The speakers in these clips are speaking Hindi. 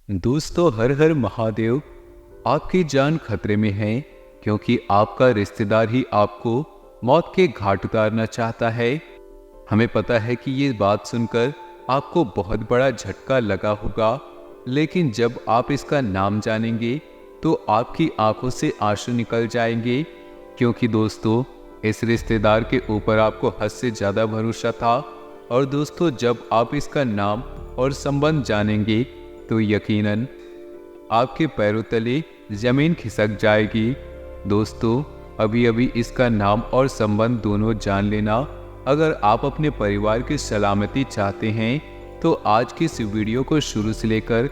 दोस्तों, हर हर महादेव। आपकी जान खतरे में है क्योंकि आपका रिश्तेदार ही आपको मौत के घाट उतारना चाहता है। हमें पता है कि ये बात सुनकर आपको बहुत बड़ा झटका लगा होगा, लेकिन जब आप इसका नाम जानेंगे तो आपकी आंखों से आंसू निकल जाएंगे। क्योंकि दोस्तों, इस रिश्तेदार के ऊपर आपको हद से ज़्यादा भरोसा था। और दोस्तों, जब आप इसका नाम और संबंध जानेंगे तो यकीनन आपके पैरों तले जमीन खिसक जाएगी। दोस्तों, अभी अभी इसका नाम और संबंध दोनों जान लेना। अगर आप अपने परिवार की सलामती चाहते हैं तो आज की इस वीडियो को शुरू से लेकर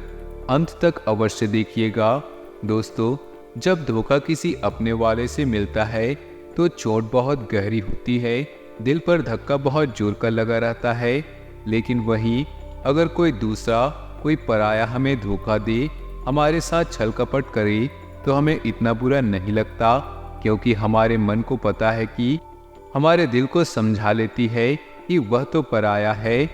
अंत तक अवश्य देखिएगा। दोस्तों, जब धोखा किसी अपने वाले से मिलता है तो चोट बहुत गहरी होती है, दिल पर धक्का बहुत जोर का लगा रहता है। लेकिन वहीं अगर कोई दूसरा, कोई पराया हमें धोखा दे, हमारे साथ छल कपट करे तो हमें इतना बुरा नहीं लगता, क्योंकि हमारे मन को पता है कि हमारे दिल को समझा लेती है कि वह तो पराया है,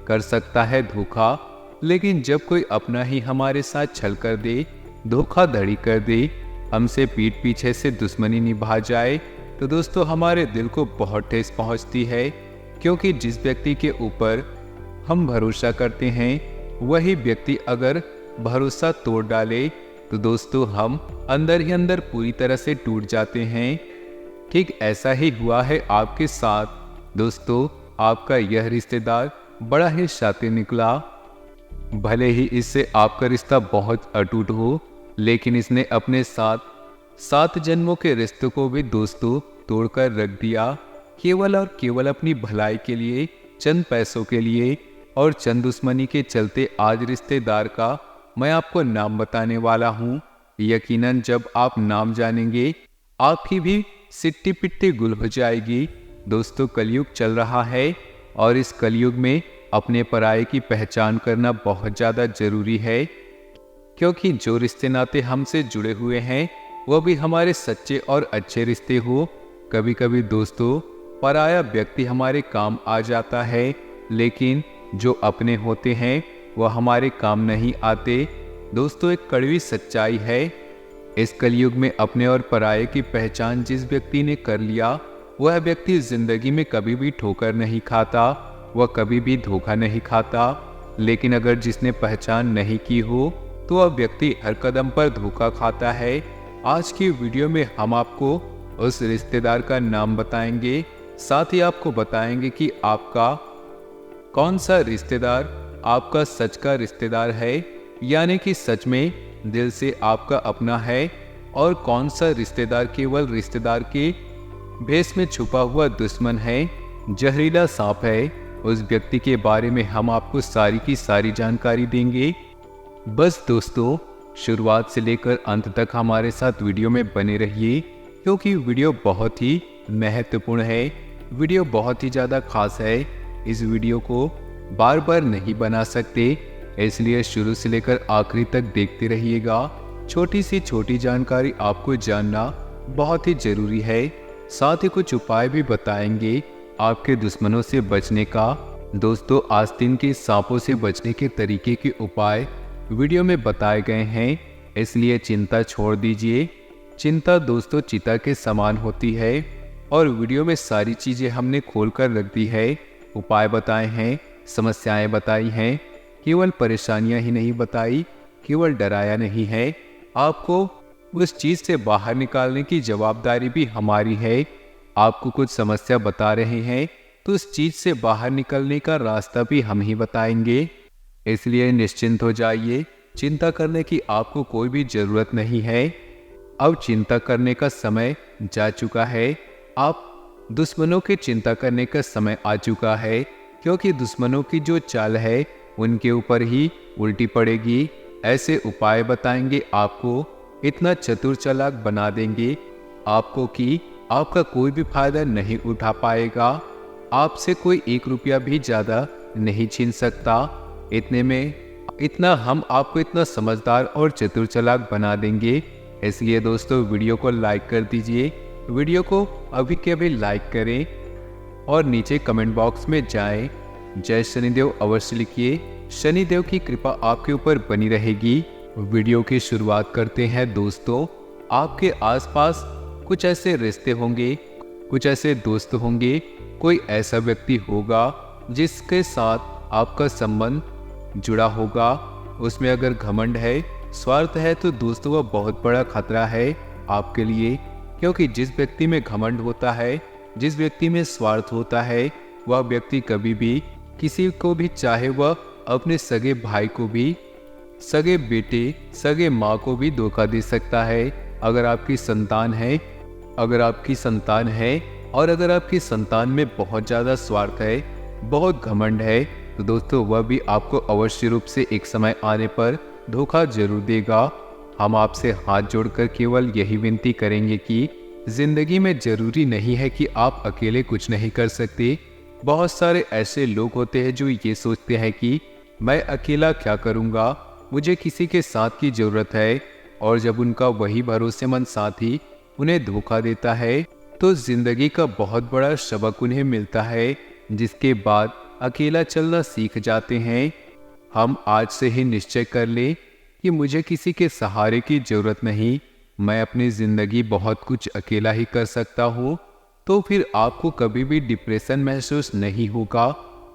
कर सकता है धोखा। लेकिन जब कोई अपना ही हमारे साथ छल कर दे, धोखाधड़ी कर दे, हमसे पीठ पीछे से दुश्मनी निभा जाए तो दोस्तों हमारे दिल को बहुत ठेस पहुंचती है। क्योंकि जिस व्यक्ति के ऊपर हम भरोसा करते हैं वही व्यक्ति अगर भरोसा तोड़ डाले तो दोस्तों हम अंदर ही अंदर पूरी तरह से टूट जाते हैं। ठीक ऐसा ही हुआ है आपके साथ। दोस्तों, आपका यह रिश्तेदार बड़ा ही शातिर निकला। भले ही इससे आपका रिश्ता बहुत अटूट हो, लेकिन इसने अपने साथ 7 जन्मों के रिश्ते को भी दोस्तों तोड़कर रख दिया, केवल और केवल अपनी भलाई के लिए, चंद पैसों के लिए और चंद दुश्मनी के चलते। आज रिश्तेदार का मैं आपको नाम बताने वाला हूँ। यकीनन जब आप नाम जानेंगे आपकी भी सिट्टी पिट्टी गुल हो जाएगी। दोस्तों, कलयुग चल रहा है और इस कलयुग में अपने पराये की पहचान करना बहुत ज़्यादा जरूरी है। क्योंकि जो रिश्ते नाते हमसे जुड़े हुए हैं वह भी हमारे सच्चे और अच्छे रिश्ते हो। कभी कभी दोस्तों पराया व्यक्ति हमारे काम आ जाता है, लेकिन जो अपने होते हैं वह हमारे काम नहीं आते। दोस्तों, एक कड़वी सच्चाई है। इस कलयुग में अपने और पराये की पहचान जिस व्यक्ति ने कर लिया वह व्यक्ति जिंदगी में कभी भी ठोकर नहीं खाता, वह कभी भी धोखा नहीं खाता। लेकिन अगर जिसने पहचान नहीं की हो तो वह व्यक्ति हर कदम पर धोखा खाता है। आज की वीडियो में हम आपको उस रिश्तेदार का नाम बताएंगे, साथ ही आपको बताएंगे कि आपका कौन सा रिश्तेदार आपका सच का रिश्तेदार है, यानी कि सच में दिल से आपका अपना है, और कौन सा रिश्तेदार केवल रिश्तेदार के भेष में छुपा हुआ दुश्मन है, जहरीला सांप है। उस व्यक्ति के बारे में हम आपको सारी की सारी जानकारी देंगे। बस दोस्तों, शुरुआत से लेकर अंत तक हमारे साथ वीडियो में बने रहिए, क्योंकि वीडियो बहुत ही महत्वपूर्ण है, वीडियो बहुत ही ज़्यादा खास है। इस वीडियो को बार बार नहीं बना सकते, इसलिए शुरू से लेकर आखिरी तक देखते रहिएगा। छोटी सी छोटी जानकारी आपको जानना बहुत ही जरूरी है। साथ ही कुछ उपाय भी बताएंगे आपके दुश्मनों से बचने का। दोस्तों, आस्तीन के सांपों से बचने के तरीके के उपाय वीडियो में बताए गए हैं, इसलिए चिंता छोड़ दीजिए। चिंता दोस्तों चिता के समान होती है, और वीडियो में सारी चीज़ें हमने खोल कर रख दी है। उपाय बताए हैं, समस्याएं बताई हैं, केवल परेशानियां ही नहीं बताई, केवल डराया नहीं है। आपको उस चीज़ से बाहर निकालने की जवाबदारी भी हमारी है। आपको कुछ समस्या बता रहे हैं तो उस चीज़ से बाहर निकलने का रास्ता भी हम ही बताएंगे। इसलिए निश्चिंत हो जाइए, चिंता करने की आपको कोई भी ज़रूरत नहीं है। अब चिंता करने का समय जा चुका है। आप दुश्मनों की चिंता करने का समय आ चुका है, क्योंकि दुश्मनों की जो चाल है उनके ऊपर ही उल्टी पड़ेगी। ऐसे उपाय बताएंगे आपको, इतना चतुर चालाक बना देंगे आपको कि आपका कोई भी फायदा नहीं उठा पाएगा। आपसे कोई 1 रुपया भी ज़्यादा नहीं छीन सकता। हम आपको इतना समझदार और चतुर चालाक बना देंगे। इसलिए दोस्तों, वीडियो को लाइक कर दीजिए। वीडियो को अभी के अभी लाइक करें और नीचे कमेंट बॉक्स में जाएं, जय शनिदेव अवश्य लिखिए। शनिदेव की कृपा आपके ऊपर बनी रहेगी। वीडियो की शुरुआत करते हैं दोस्तों। आपके आसपास कुछ ऐसे रिश्ते होंगे, कुछ ऐसे दोस्त होंगे, कोई ऐसा व्यक्ति होगा जिसके साथ आपका संबंध जुड़ा होगा। उसमें अगर घमंड है, स्वार्थ है, तो दोस्तों वह बहुत बड़ा खतरा है आपके लिए। क्योंकि जिस व्यक्ति में घमंड होता है, जिस व्यक्ति में स्वार्थ होता है, वह व्यक्ति कभी भी किसी को भी, चाहे वह अपने सगे भाई को भी, सगे बेटे, सगे माँ को भी धोखा दे सकता है। अगर आपकी संतान है, अगर आपकी संतान है और अगर आपकी संतान में बहुत ज़्यादा स्वार्थ है, बहुत घमंड है, तो दोस्तों वह भी आपको अवश्य रूप से एक समय आने पर धोखा जरूर देगा। हम आपसे हाथ जोड़कर केवल यही विनती करेंगे कि जिंदगी में जरूरी नहीं है कि आप अकेले कुछ नहीं कर सकते। बहुत सारे ऐसे लोग होते हैं जो ये सोचते हैं कि मैं अकेला क्या करूँगा, मुझे किसी के साथ की ज़रूरत है। और जब उनका वही भरोसेमंद साथी उन्हें धोखा देता है, तो जिंदगी का बहुत बड़ा सबक उन्हें मिलता है, जिसके बाद अकेला चलना सीख जाते हैं। हम आज से ही निश्चय कर लें कि मुझे किसी के सहारे की ज़रूरत नहीं, मैं अपनी ज़िंदगी बहुत कुछ अकेला ही कर सकता हूँ। तो फिर आपको कभी भी डिप्रेशन महसूस नहीं होगा,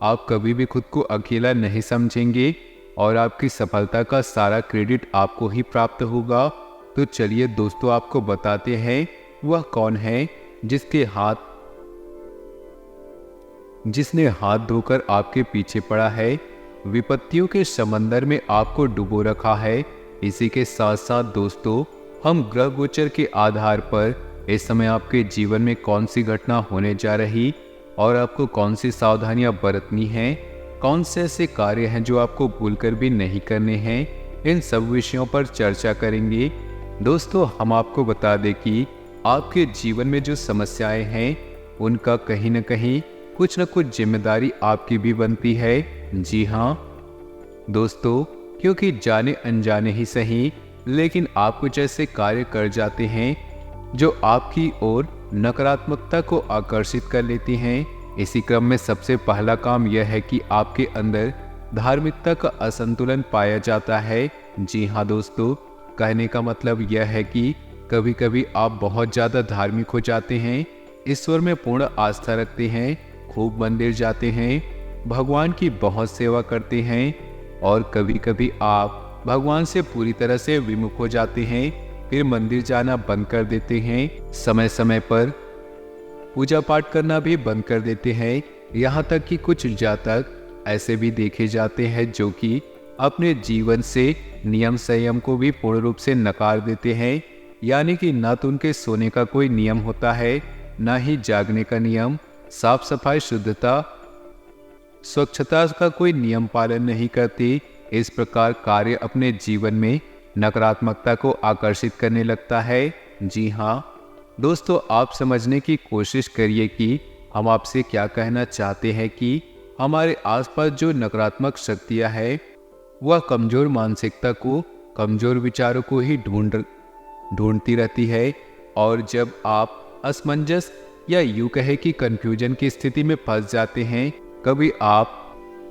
आप कभी भी खुद को अकेला नहीं समझेंगे और आपकी सफलता का सारा क्रेडिट आपको ही प्राप्त होगा। तो चलिए दोस्तों, आपको बताते हैं वह कौन है जिसने हाथ धोकर आपके पीछे पड़ा है, विपत्तियों के समंदर में आपको डुबो रखा है। इसी के साथ साथ दोस्तों, हम ग्रह गोचर के आधार पर इस समय आपके जीवन में कौन सी घटना होने जा रही और आपको कौन सी सावधानियां बरतनी हैं, कौन से ऐसे कार्य हैं जो आपको भूलकर भी नहीं करने हैं, इन सब विषयों पर चर्चा करेंगे। दोस्तों, हम आपको बता दें कि आपके जीवन में जो समस्याएं हैं, उनका कहीं न कहीं कुछ न कुछ जिम्मेदारी आपकी भी बनती है। जी हाँ दोस्तों, क्योंकि जाने अनजाने ही सही, लेकिन आप कुछ ऐसे कार्य कर जाते हैं जो आपकी ओर नकारात्मकता को आकर्षित कर लेती हैं। इसी क्रम में सबसे पहला काम यह है कि आपके अंदर धार्मिकता का असंतुलन पाया जाता है। जी हाँ दोस्तों, कहने का मतलब यह है कि कभी कभी आप बहुत ज़्यादा धार्मिक हो जाते हैं, ईश्वर में पूर्ण आस्था रखते हैं, खूब मंदिर जाते हैं, भगवान की बहुत सेवा करते हैं, और कभी कभी आप भगवान से पूरी तरह से विमुख हो जाते हैं, फिर मंदिर जाना बंद कर देते हैं, समय समय पर पूजा पाठ करना भी बंद कर देते हैं। यहाँ तक कि कुछ जातक ऐसे भी देखे जाते हैं जो कि अपने जीवन से नियम संयम को भी पूर्ण रूप से नकार देते हैं। यानी कि ना तो उनके सोने का कोई नियम होता है, ना ही जागने का नियम, साफ सफाई, शुद्धता, स्वच्छता का कोई नियम पालन नहीं करते। इस प्रकार कार्य अपने जीवन में नकारात्मकता को आकर्षित करने लगता है। जी हाँ दोस्तों, आप समझने की कोशिश करिए कि हम आपसे क्या कहना चाहते हैं कि हमारे आसपास जो नकारात्मक शक्तियाँ हैं, वह कमज़ोर मानसिकता को, कमज़ोर विचारों को ही ढूंढती रहती है। और जब आप असमंजस या यूँ कहे कि कन्फ्यूजन की स्थिति में फंस जाते हैं, कभी आप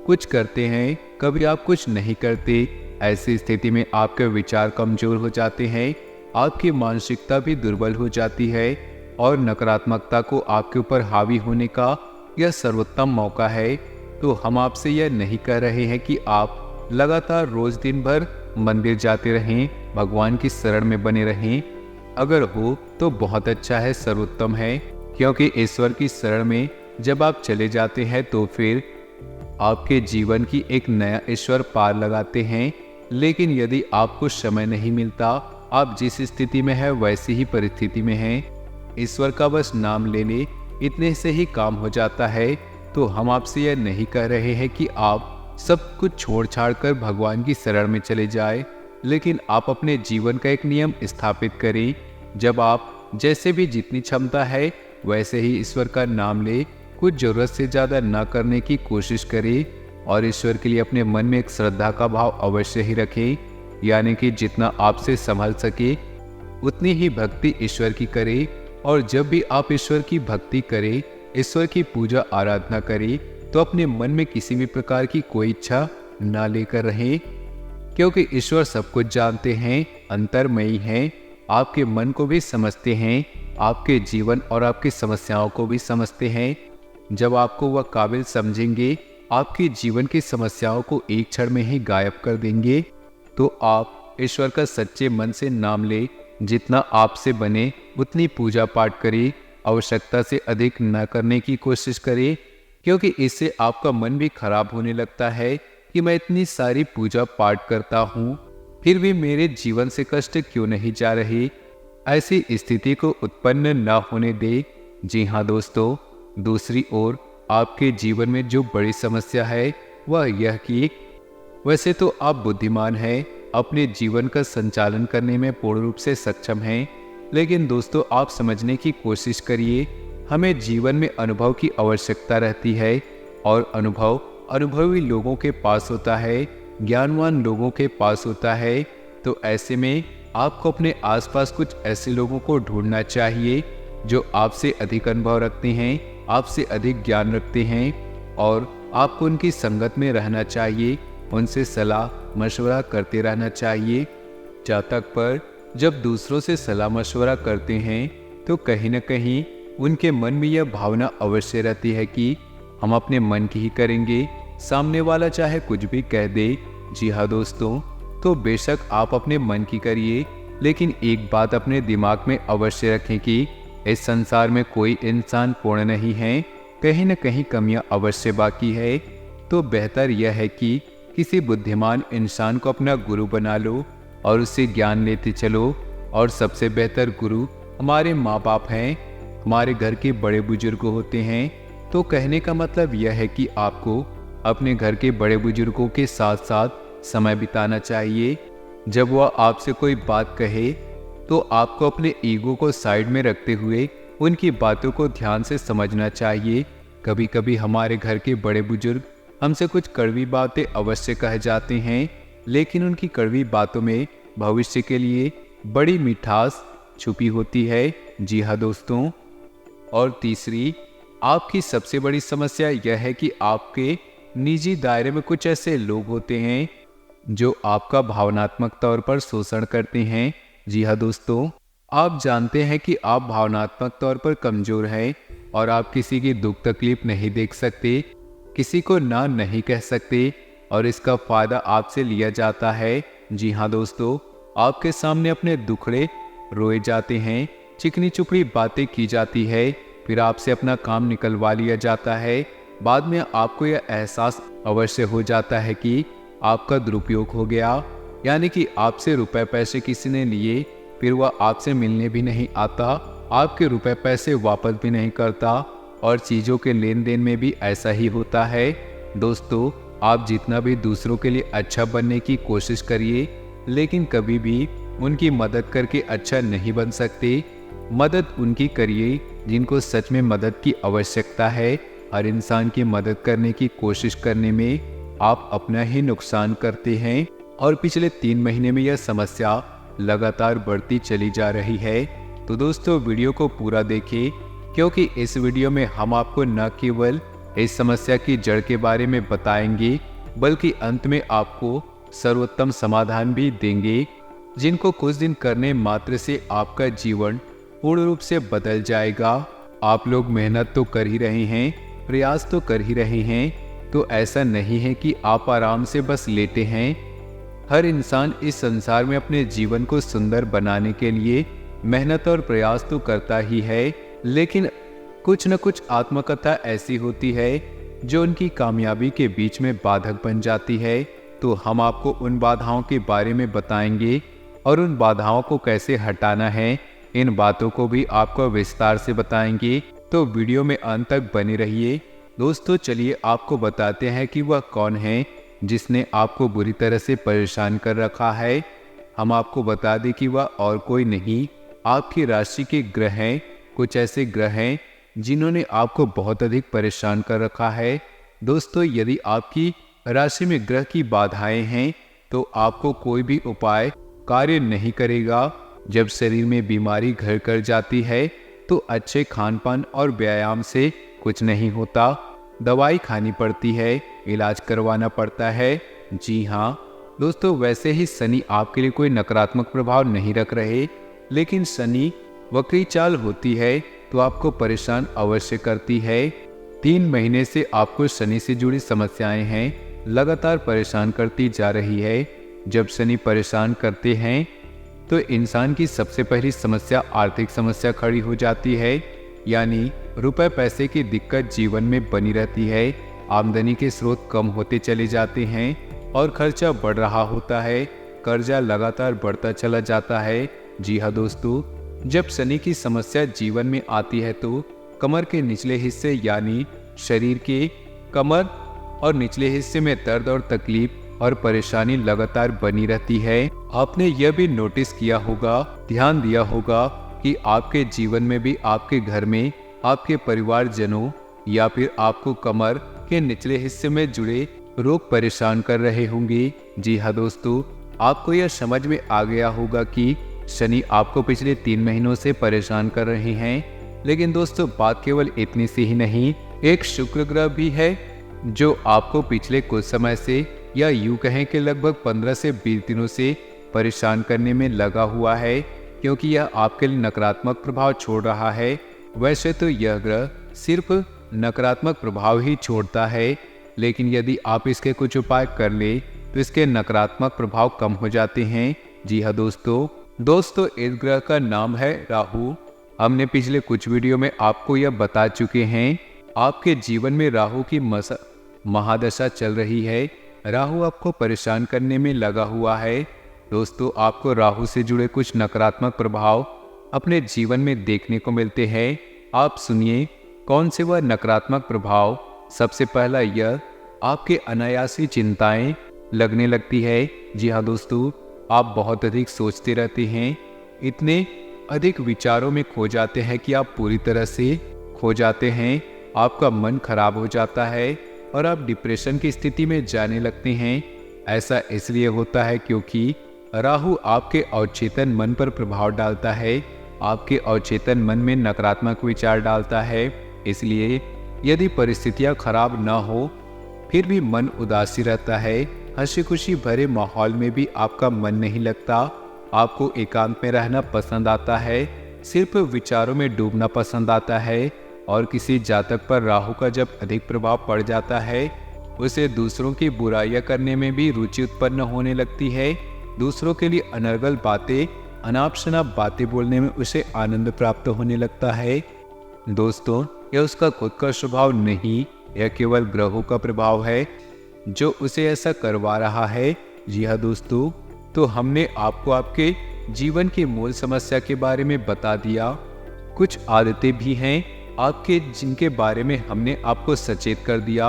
कुछ करते हैं, कभी आप कुछ नहीं करते, ऐसी स्थिति में आपके विचार कमज़ोर हो जाते हैं, आपकी मानसिकता भी दुर्बल हो जाती है और नकारात्मकता को आपके ऊपर हावी होने का यह सर्वोत्तम मौका है। तो हम आपसे यह नहीं कह रहे हैं कि आप लगातार रोज दिन भर मंदिर जाते रहें, भगवान की शरण में बने रहें। अगर हो तो बहुत अच्छा है, सर्वोत्तम है, क्योंकि ईश्वर की शरण में जब आप चले जाते हैं तो फिर आपके जीवन की एक नया ईश्वर पार लगाते हैं। लेकिन यदि आपको समय नहीं मिलता, आप जिस स्थिति में है वैसी ही परिस्थिति में हैं, ईश्वर का बस नाम लेने इतने से ही काम हो जाता है। तो हम आपसे यह नहीं कह रहे हैं कि आप सब कुछ छोड़ छाड़ कर भगवान की शरण में चले जाए, लेकिन आप अपने जीवन का एक नियम स्थापित करें। जब आप जैसे भी जितनी क्षमता है वैसे ही ईश्वर का नाम ले, कुछ जरूरत से ज़्यादा ना करने की कोशिश करें और ईश्वर के लिए अपने मन में एक श्रद्धा का भाव अवश्य ही रखें। यानी कि जितना आपसे संभल सके उतनी ही भक्ति ईश्वर की करें। और जब भी आप ईश्वर की भक्ति करें, ईश्वर की पूजा आराधना करें, तो अपने मन में किसी भी प्रकार की कोई इच्छा ना लेकर रहें, क्योंकि ईश्वर सब कुछ जानते हैं, अंतर्मयी हैं, आपके मन को भी समझते हैं, आपके जीवन और आपकी समस्याओं को भी समझते हैं। जब आपको वह काबिल समझेंगे, आपके जीवन की समस्याओं को एक क्षण में ही गायब कर देंगे। तो आप ईश्वर का सच्चे मन से नाम ले, जितना आपसे बने उतनी पूजा पाठ करें, आवश्यकता से अधिक न करने की कोशिश करें, क्योंकि इससे आपका मन भी खराब होने लगता है कि मैं इतनी सारी पूजा पाठ करता हूँ, फिर भी मेरे जीवन से कष्ट क्यों नहीं जा रहे। ऐसी स्थिति को उत्पन्न न होने दे। जी हाँ दोस्तों, दूसरी ओर आपके जीवन में जो बड़ी समस्या है वह यह कि वैसे तो आप बुद्धिमान हैं, अपने जीवन का संचालन करने में पूर्ण रूप से सक्षम हैं, लेकिन दोस्तों आप समझने की कोशिश करिए, हमें जीवन में अनुभव की आवश्यकता रहती है और अनुभव अनुभवी लोगों के पास होता है, ज्ञानवान लोगों के पास होता है। तो ऐसे में आपको अपने आसपास कुछ ऐसे लोगों को ढूंढना चाहिए जो आपसे अधिक अनुभव रखते हैं, आपसे अधिक ज्ञान रखते हैं, और आपको उनकी संगत में रहना चाहिए, उनसे सलाह मशवरा करते रहना चाहिए। जहाँ तक पर जब दूसरों से सलाह मशवरा करते हैं तो कहीं न कहीं उनके मन में यह भावना अवश्य रहती है कि हम अपने मन की ही करेंगे, सामने वाला चाहे कुछ भी कह दे। जी हाँ दोस्तों, तो बेशक आप अपने मन की करिए, लेकिन एक बात अपने दिमाग में अवश्य रखें कि इस संसार में कोई इंसान पूर्ण नहीं है, कहीं न कहीं कमियां अवश्य बाकी है। तो बेहतर यह है कि किसी बुद्धिमान इंसान को अपना गुरु बना लो और उससे ज्ञान लेते चलो। और सबसे बेहतर गुरु हमारे माँ बाप हैं, हमारे घर के बड़े बुजुर्ग होते हैं। तो कहने का मतलब यह है कि आपको अपने घर के बड़े बुजुर्गों के साथ साथ समय बिताना चाहिए। जब वह आपसे कोई बात कहे तो आपको अपने ईगो को साइड में रखते हुए उनकी बातों को ध्यान से समझना चाहिए। कभी कभी हमारे घर के बड़े बुजुर्ग हमसे कुछ कड़वी बातें अवश्य कह जाते हैं, लेकिन उनकी कड़वी बातों में भविष्य के लिए बड़ी मिठास छुपी होती है। जी हाँ दोस्तों, और तीसरी आपकी सबसे बड़ी समस्या यह है कि आपके निजी दायरे में कुछ ऐसे लोग होते हैं जो आपका भावनात्मक तौर पर शोषण करते हैं। जी हाँ दोस्तों, आप जानते हैं कि आप भावनात्मक तौर पर कमजोर हैं और आप किसी की दुख तकलीफ नहीं देख सकते, किसी को ना नहीं कह सकते, और इसका फायदा आपसे लिया जाता है। जी हाँ दोस्तों, आपके सामने अपने दुखड़े रोए जाते हैं, चिकनी चुपड़ी बातें की जाती है, फिर आपसे अपना काम निकलवा लिया जाता है। बाद में आपको यह एहसास अवश्य हो जाता है कि आपका दुरुपयोग हो गया, यानी कि आपसे रुपए पैसे किसी ने लिए, फिर वह आपसे मिलने भी नहीं आता, आपके रुपए पैसे वापस भी नहीं करता, और चीज़ों के लेन देन में भी ऐसा ही होता है। दोस्तों, आप जितना भी दूसरों के लिए अच्छा बनने की कोशिश करिए, लेकिन कभी भी उनकी मदद करके अच्छा नहीं बन सकते। मदद उनकी करिए जिनको सच में मदद की आवश्यकता है। हर इंसान की मदद करने की कोशिश करने में आप अपना ही नुकसान करते हैं, और पिछले 3 महीने में यह समस्या लगातार बढ़ती चली जा रही है। तो दोस्तों, वीडियो को पूरा देखें, क्योंकि इस वीडियो में हम आपको न केवल इस समस्या की जड़ के बारे में बताएंगे, बल्कि अंत में आपको सर्वोत्तम समाधान भी देंगे, जिनको कुछ दिन करने मात्र से आपका जीवन पूर्ण रूप से बदल जाएगा। आप लोग मेहनत तो कर ही रहे हैं, प्रयास तो कर ही रहे हैं, तो ऐसा नहीं है कि आप आराम से बस लेटे हैं। हर इंसान इस संसार में अपने जीवन को सुंदर बनाने के लिए मेहनत और प्रयास तो करता ही है, लेकिन कुछ न कुछ आत्मकथा ऐसी होती है जो उनकी कामयाबी के बीच में बाधक बन जाती है। तो हम आपको उन बाधाओं के बारे में बताएंगे और उन बाधाओं को कैसे हटाना है, इन बातों को भी आपको विस्तार से बताएंगे। तो वीडियो में अंत तक बने रहिए। दोस्तों, चलिए आपको बताते हैं कि वह कौन है जिसने आपको बुरी तरह से परेशान कर रखा है। हम आपको बता दें कि वह और कोई नहीं, आपकी राशि के ग्रह हैं। कुछ ऐसे ग्रह हैं जिन्होंने आपको बहुत अधिक परेशान कर रखा है। दोस्तों, यदि आपकी राशि में ग्रह की बाधाएं हैं तो आपको कोई भी उपाय कार्य नहीं करेगा। जब शरीर में बीमारी घर कर जाती है तो अच्छे खान पान और व्यायाम से कुछ नहीं होता, दवाई खानी पड़ती है, इलाज करवाना पड़ता है, जी हाँ दोस्तों, वैसे ही शनि आपके लिए कोई नकारात्मक प्रभाव नहीं रख रहे, लेकिन शनि वक्री चाल होती है तो आपको परेशान अवश्य करती है। 3 महीने से आपको शनि से जुड़ी समस्याएं हैं, लगातार परेशान करती जा रही है। जब शनि परेशान करते हैं तो इंसान की सबसे पहली समस्या आर्थिक समस्या खड़ी हो जाती है, यानी रुपए पैसे की दिक्कत जीवन में बनी रहती है। आमदनी के स्रोत कम होते चले जाते हैं और खर्चा बढ़ रहा होता है, कर्जा लगातार बढ़ता चला जाता है। जी हाँ दोस्तों, जब शनि की समस्या जीवन में आती है तो कमर के निचले हिस्से यानी शरीर के कमर और निचले हिस्से में दर्द और तकलीफ और परेशानी लगातार बनी रहती है। आपने यह भी नोटिस किया होगा, ध्यान दिया होगा कि आपके जीवन में भी आपके घर में आपके परिवारजनों या फिर आपको कमर के निचले हिस्से में जुड़े रोग परेशान कर रहे होंगे। जी हाँ दोस्तों, आपको यह समझ में आ गया होगा कि शनि आपको पिछले 3 महीनों से परेशान कर रहे हैं। लेकिन दोस्तों, बात केवल इतनी सी ही नहीं, एक शुक्र ग्रह भी है जो आपको पिछले कुछ समय से या यूं कहें कि लगभग 15 से 20 दिनों से परेशान करने में लगा हुआ है, क्योंकि यह आपके लिए नकारात्मक प्रभाव छोड़ रहा है। वैसे तो यह ग्रह सिर्फ नकारात्मक प्रभाव ही छोड़ता है, लेकिन यदि आप इसके कुछ उपाय कर ले तो इसके नकारात्मक प्रभाव कम हो जाते हैं। जी हाँ दोस्तों, इस ग्रह का नाम है राहु। हमने पिछले कुछ वीडियो में आपको यह बता चुके हैं। आपके जीवन में राहु की महादशा चल रही है। राहु आपको परेशान करने में लगा हुआ है। दोस्तों, आपको राहु से जुड़े कुछ नकारात्मक प्रभाव अपने जीवन में देखने को मिलते हैं। आप सुनिए कौन से वह नकारात्मक प्रभाव। सबसे पहला, यह आपके अनायासी चिंताएं लगने लगती है। जी हाँ दोस्तों, आप बहुत अधिक सोचते रहते हैं, इतने अधिक विचारों में खो जाते हैं कि आप पूरी तरह से खो जाते हैं। आपका मन खराब हो जाता है और आप डिप्रेशन की स्थिति में जाने लगते हैं। ऐसा इसलिए होता है क्योंकि राहु आपके अवचेतन मन पर प्रभाव डालता है, आपके अवचेतन मन में नकारात्मक विचार डालता है। इसलिए यदि परिस्थितियां खराब ना हो फिर भी मन उदासी रहता है। हंसी खुशी भरे माहौल में भी आपका मन नहीं लगता। आपको एकांत में रहना पसंद आता है, सिर्फ विचारों में डूबना पसंद आता है। और किसी जातक पर राहु का जब अधिक प्रभाव पड़ जाता है, उसे दूसरों की बुराइयां करने में भी रुचि उत्पन्न होने लगती है। दूसरों के लिए अनर्गल बातें, अनाप शनाप बातें बोलने में उसे आनंद प्राप्त होने लगता है। दोस्तों, यह उसका खुद का स्वभाव नहीं, यह केवल ग्रहों का प्रभाव है जो उसे ऐसा करवा रहा है। जी हाँ दोस्तों, तो हमने आपको आपके जीवन की मूल समस्या के बारे में बता दिया। कुछ आदतें भी हैं आपके जिनके बारे में हमने आपको सचेत कर दिया।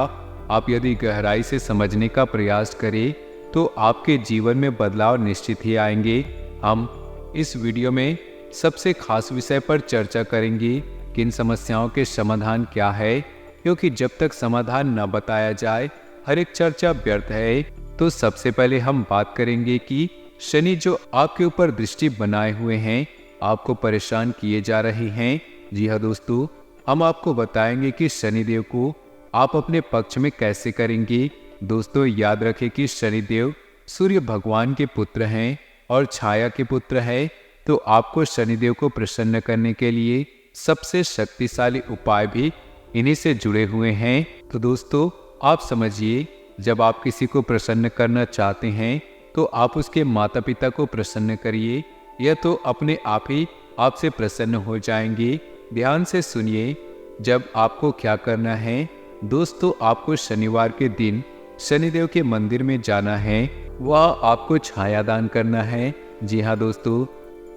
आप यदि गहराई से समझने का प्रयास करें तो आपके जीवन में बदलाव निश्चित ही आएंगे। हम इस वीडियो में सबसे खास विषय पर चर्चा करेंगे, किन समस्याओं के समाधान क्या है, क्योंकि जब तक समाधान न बताया जाए हर एक चर्चा व्यर्थ है। तो सबसे पहले हम बात करेंगे कि शनि जो आपके ऊपर दृष्टि बनाए हुए हैं, आपको परेशान किए जा रहे हैं। जी हाँ दोस्तों, हम आपको बताएंगे कि शनिदेव को आप अपने पक्ष में कैसे करेंगे। दोस्तों, याद रखें कि शनिदेव सूर्य भगवान के पुत्र हैं और छाया के पुत्र हैं। तो आपको शनिदेव को प्रसन्न करने के लिए सबसे शक्तिशाली उपाय भी इन्हीं से जुड़े हुए हैं। तो दोस्तों, आप समझिए, जब आप किसी को प्रसन्न करना चाहते हैं तो आप उसके माता पिता को प्रसन्न करिए, यह तो अपने आप ही आपसे प्रसन्न हो जाएंगे। ध्यान से सुनिए, जब आपको क्या करना है। दोस्तों, आपको शनिवार के दिन शनिदेव के मंदिर में जाना है, वह आपको छायादान करना है। जी हाँ दोस्तों,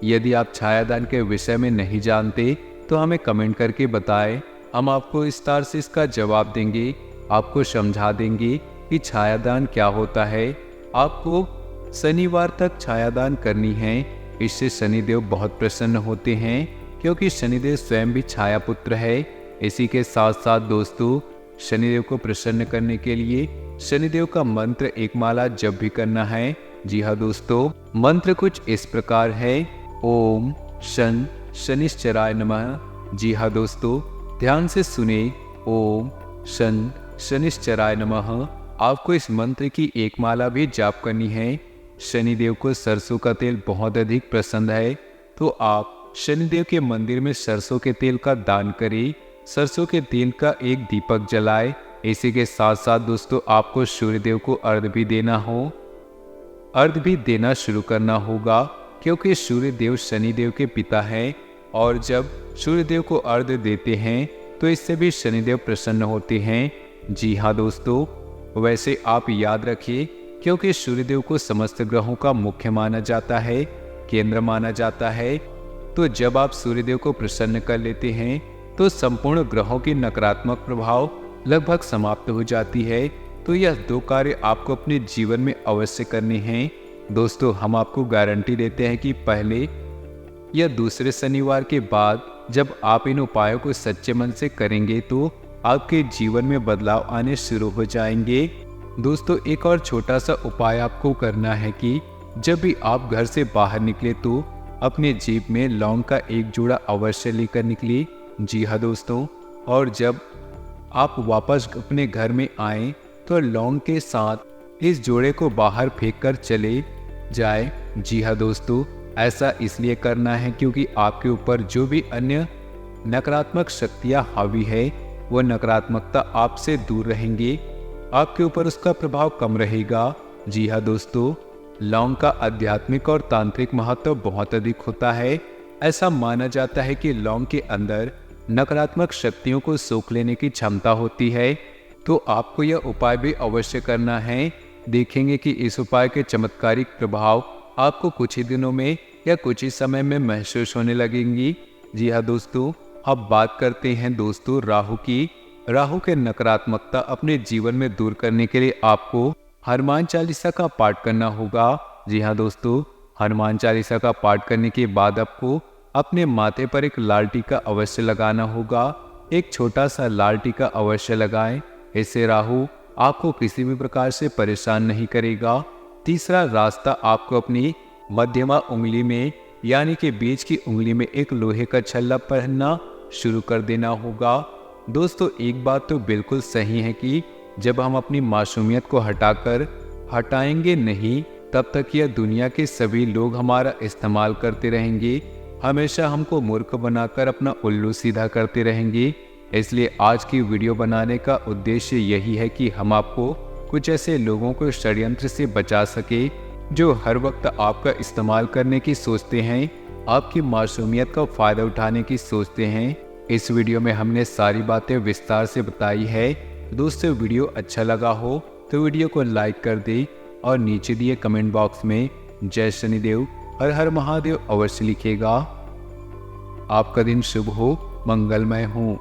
यदि आप छायादान के विषय में नहीं जानते तो हमें कमेंट करके बताएं, हम आपको विस्तार से इसका जवाब देंगे, आपको समझा देंगे कि छायादान क्या होता है। आपको शनिवार तक छायादान करनी है, इससे शनिदेव बहुत प्रसन्न होते हैं, क्योंकि शनिदेव स्वयं भी छाया पुत्र है। इसी के साथ साथ दोस्तों, शनिदेव को प्रसन्न करने के लिए शनिदेव का मंत्र एक माला जप भी करना है। जी हाँ दोस्तों, मंत्र कुछ इस प्रकार है, ओम शन शनिश्चराय नमः। जी हाँ दोस्तों, ध्यान से सुने, ओम शन शनिश्चराय नमः। आपको इस मंत्र की एक माला भी जाप करनी है। शनिदेव को सरसों का तेल बहुत अधिक पसंद है, तो आप शनिदेव के मंदिर में सरसों के तेल का दान करें। सरसों के तेल का एक दीपक जलाए। इसी के साथ साथ दोस्तों आपको सूर्यदेव को अर्घ भी देना शुरू करना होगा, क्योंकि सूर्यदेव शनिदेव के पिता हैं और जब सूर्यदेव को अर्घ देते हैं तो इससे भी शनिदेव प्रसन्न होते हैं। जी हाँ दोस्तों, वैसे आप याद रखिए, क्योंकि सूर्यदेव को समस्त ग्रहों का मुख्य माना जाता है, केंद्र माना जाता है, तो जब आप सूर्यदेव को प्रसन्न कर लेते हैं तो संपूर्ण ग्रहों की नकारात्मक प्रभाव लगभग समाप्त हो जाती है। तो यह 2 कार्य आपको अपने जीवन में अवश्य करने हैं। दोस्तों हम आपको गारंटी देते हैं कि पहले या दूसरे शनिवार के बाद जब आप इन उपायों को सच्चे मन से करेंगे तो आपके जीवन में बदलाव आने शुरू हो जाएंगे। दोस्तों एक और छोटा सा उपाय आपको करना है कि जब भी आप घर से बाहर निकले तो अपने जेब में लौंग का एक जोड़ा अवश्य लेकर निकलिए। जी हाँ दोस्तों, और जब आप वापस अपने घर में आएं तो लौंग के साथ इस जोड़े को बाहर फेंक कर चले जाए। जी हाँ दोस्तों, ऐसा इसलिए करना है क्योंकि आपके ऊपर जो भी अन्य नकारात्मक शक्तियाँ हावी है वह नकारात्मकता आपसे दूर रहेंगे, आपके ऊपर उसका प्रभाव कम रहेगा। जी हाँ दोस्तों, लौंग का आध्यात्मिक और तांत्रिक महत्व बहुत अधिक होता है। ऐसा माना जाता है कि लौंग के अंदर नकारात्मक शक्तियों को सोख लेने की क्षमता होती है। तो आपको यह उपाय भी अवश्य करना है। देखेंगे कि इस उपाय के चमत्कारिक प्रभाव आपको कुछ ही दिनों में या कुछ ही समय में महसूस होने लगेंगी। जी हाँ दोस्तों, अब बात करते हैं दोस्तों राहु की। राहु के नकारात्मकता अपने जीवन में दूर करने के लिए आपको हनुमान चालीसा का पाठ करना होगा। जी हाँ दोस्तों, हनुमान चालीसा का पाठ करने के बाद आपको अपने माथे पर एक लाल टीका अवश्य लगाना होगा। एक छोटा सा लाल टीका अवश्य लगाएं, इससे राहु आपको किसी भी प्रकार से परेशान नहीं करेगा। तीसरा रास्ता, आपको अपनी मध्यमा उंगली में यानी कि बीच की उंगली में एक लोहे का छल्ला पहनना शुरू कर देना होगा। दोस्तों एक बात तो बिल्कुल सही है कि जब हम अपनी मासूमियत को हटाएंगे नहीं, तब तक यह दुनिया के सभी लोग हमारा इस्तेमाल करते रहेंगे, हमेशा हमको मूर्ख बनाकर अपना उल्लू सीधा करते रहेंगे। इसलिए आज की वीडियो बनाने का उद्देश्य यही है कि हम आपको कुछ ऐसे लोगों को षड्यंत्र से बचा सके जो हर वक्त आपका इस्तेमाल करने की सोचते हैं, आपकी मासूमियत का फायदा उठाने की सोचते हैं। इस वीडियो में हमने सारी बातें विस्तार से बताई है। दोस्तों वीडियो अच्छा लगा हो तो वीडियो को लाइक कर दे और नीचे दिए कमेंट बॉक्स में जय शनिदेव हर हर महादेव अवश्य लिखेगा। आपका दिन शुभ हो, मंगलमय हो।